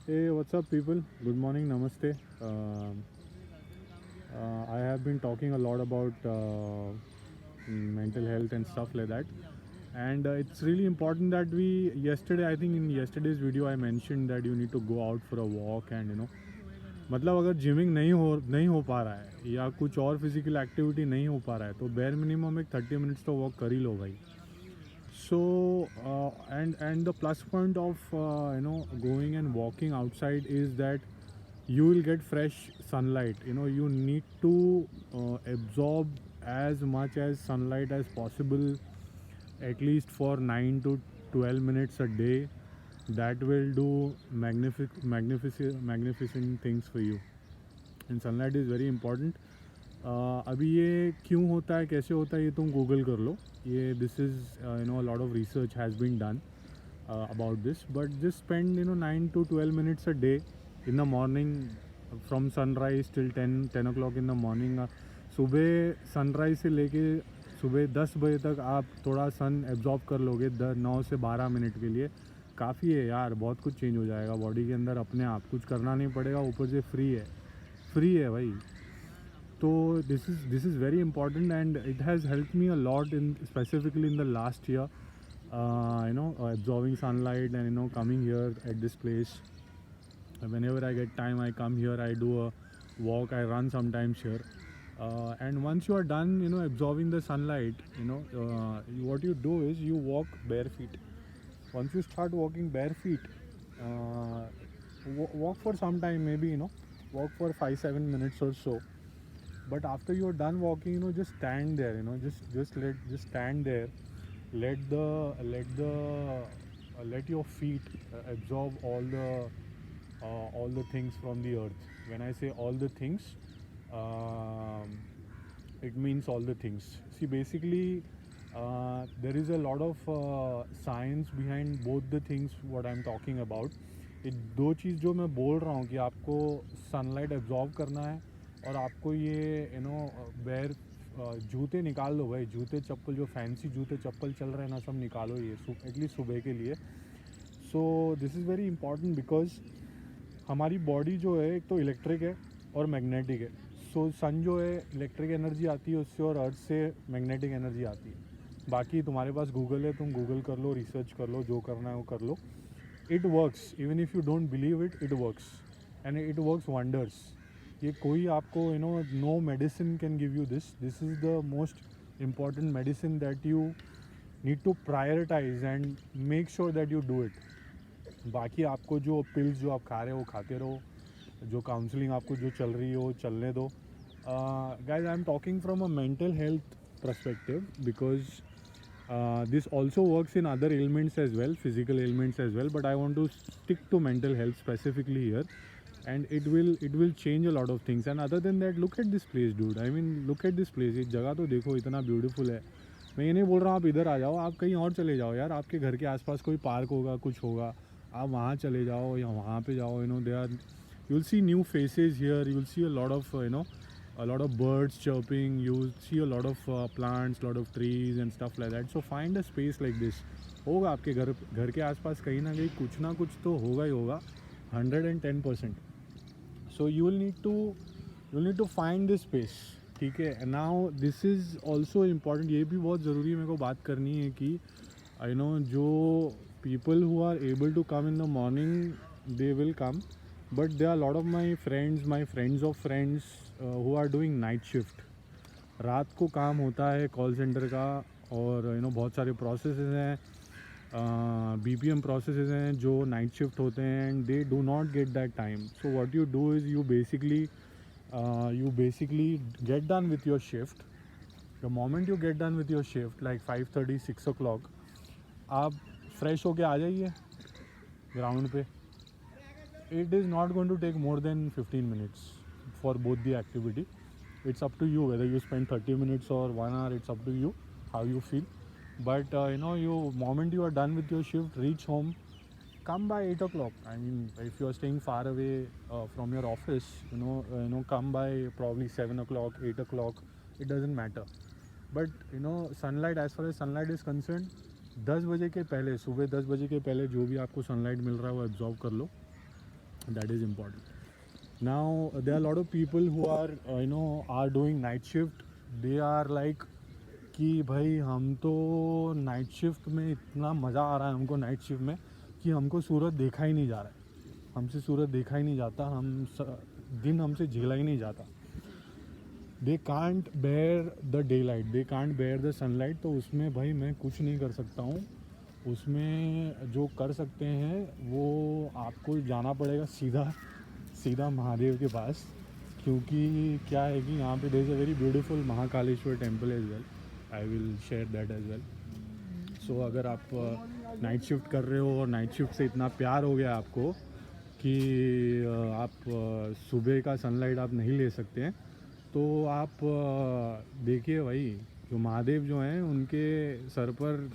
Hey, what's up, people? Good morning, namaste. I have been talking a lot about mental health and stuff like that, and it's really important that we. Yesterday, I think in yesterday's video, I mentioned that you need to go out for a walk, and मतलब अगर gymming नहीं हो पा रहा है या कुछ और फिजिकल एक्टिविटी नहीं हो पा रहा है तो बेयर मिनिमम एक 30 मिनट्स तो वॉक कर ही लो भाई. So and the plus point of going and walking outside is that you will get fresh sunlight. You need to absorb as much as sunlight as possible, at least for 9 to 12 minutes a day. That will do magnificent things for you. And sunlight is very important. अभी ये क्यों होता है, कैसे होता है, ये तुम गूगल कर लो. ये this is lot of research has been done about this, but just spend 9 to 12 minutes a day in the morning, from sunrise till 10 o'clock in the morning. सुबह सनराइज से लेके सुबह 10 बजे तक आप थोड़ा सन एब्जॉर्ब कर लोगे 9 से 12 मिनट के लिए, काफ़ी है यार. बहुत कुछ चेंज हो जाएगा बॉडी के अंदर अपने आप, कुछ करना नहीं पड़ेगा, ऊपर से फ्री है भाई. तो this is very important and it has help me a lot in specifically in the last year. Absorbing sunlight and coming here at this place. Whenever I get time, I come here, I do a walk, I run sometimes here. And once you are done absorbing the sunlight, what you do is you walk bare feet. Once you start walking bare feet, uh, walk for some time, maybe walk for 5-7 minutes or so. But after you're done walking, just stand there, just stand there. Let your feet absorb all the things from the earth. When I say all the things, it means all the things. See, basically, there is a lot of science behind both the things what I'm talking about. ये दो चीज़ जो मैं बोल रहा हूँ कि आपको sunlight absorb करना है और आपको ये बेयर जूते निकाल लो भाई. जूते चप्पल, जो फैंसी जूते चप्पल चल रहे हैं ना, सब निकालो ये एटलीस्ट सुबह के लिए. So this is very important because हमारी बॉडी जो है एक तो इलेक्ट्रिक है और मैग्नेटिक है. सो सन जो है इलेक्ट्रिक एनर्जी आती है उससे, और अर्थ से मैग्नेटिक एनर्जी आती है. बाकी तुम्हारे पास गूगल है, तुम गूगल कर लो, रिसर्च कर लो, जो करना है वो कर लो. It works. Even if you don't believe it, it works and it works wonders. ये कोई आपको no medicine can give you this is the most important medicine that you need to prioritise and make sure that you do it. बाकी आपको जो pills जो आप खा रहे हो खाते रहो, जो काउंसलिंग आपको जो चल रही हो चलने दो. Guys, I am talking from a mental health perspective because this also works in other ailments as well, physical ailments as well, but I want to stick to mental health specifically here, and it will change a lot of things. And other than that, look at this place, dude. I mean, look at this place. ये जगह तो देखो, इतना beautiful है. मैं ये नहीं बोल रहा हूँ आप इधर आ जाओ, आप कहीं और चले जाओ यार. आपके घर के आसपास कोई पार्क होगा, कुछ होगा, आप वहाँ चले जाओ या वहाँ पे जाओ. They are, you will see new faces here, you will see a lot of a lot of birds chirping, you will see a lot of plants, lot of trees and stuff like that. So find a space like this. होगा आपके घर के आसपास कहीं ना कुछ तो होगा ही होगा, 110%. So you will need to find this space. ठीक है. Now this is also important. ये भी बहुत ज़रूरी है मेरे को बात करनी है कि जो people who are able to come in the morning, they will come, but there are a lot of my friends of friends who are doing night shift. रात को काम होता है कॉल सेंटर का, और बहुत सारे प्रोसेसेस हैं, BPM प्रोसेसेस हैं जो नाइट शिफ्ट होते हैं, and they do not get that time. So what you do is you basically get done with your shift. The moment you get done with your shift, like 5:30 6 o'clock, आप fresh होके आ जाइए ground पे. It is not going to take more than 15 minutes for both the activity. It's up to you whether you spend 30 minutes or 1 hour. It's up to you how you feel. But you moment you are done with your shift, reach home, come by 8 o'clock. I mean, if you are staying far away from your office, come by probably 7 o'clock, 8 o'clock. It doesn't matter. But sunlight, as far as sunlight is concerned, 10 बजे के पहले, सुबह 10 बजे के पहले जो भी आपको सनलाइट मिल रहा है वो एब्जॉर्ब कर लो. That is important. Now there are a lot of people who are are doing night shift. They are like कि भाई हम तो नाइट शिफ्ट में इतना मज़ा आ रहा है हमको नाइट शिफ्ट में कि हमको सूरज देखा ही नहीं जा रहा है, हमसे सूरज देखा ही नहीं जाता, दिन हमसे झेला ही नहीं जाता. They can't bear the daylight, they can't bear the sunlight. तो उसमें भाई मैं कुछ नहीं कर सकता हूँ. उसमें जो कर सकते हैं वो आपको जाना पड़ेगा सीधा सीधा महादेव के पास. क्योंकि क्या है कि यहाँ पे there is a very beautiful Mahakaleshwar temple as well. I will share that as well. So अगर आप नाइट शिफ्ट कर रहे हो और नाइट शिफ्ट से इतना प्यार हो गया आपको कि आप सुबह का सनलाइट आप नहीं ले सकते हैं, तो आप देखिए भाई, जो महादेव जो हैं उनके सर पर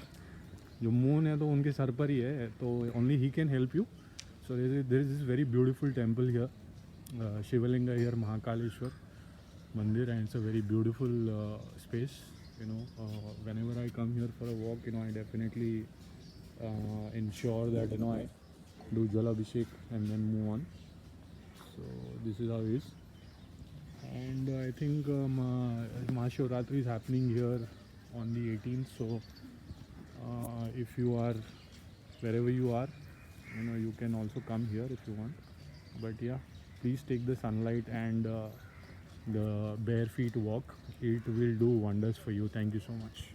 जो मून है तो उनके सर पर ही है, तो only he can help you. So there is this very beautiful temple here, Shivalinga here, Mahakaleshwar mandir, and it's a very beautiful space. Whenever I come here for a walk, I definitely ensure that I do Jalabhishek and then move on. So this is how it is. And I think Mahashivratri is happening here on the 18th. So if you are wherever you are, you can also come here if you want. But yeah, please take the sunlight and the bare feet walk. It will do wonders for you. Thank you so much.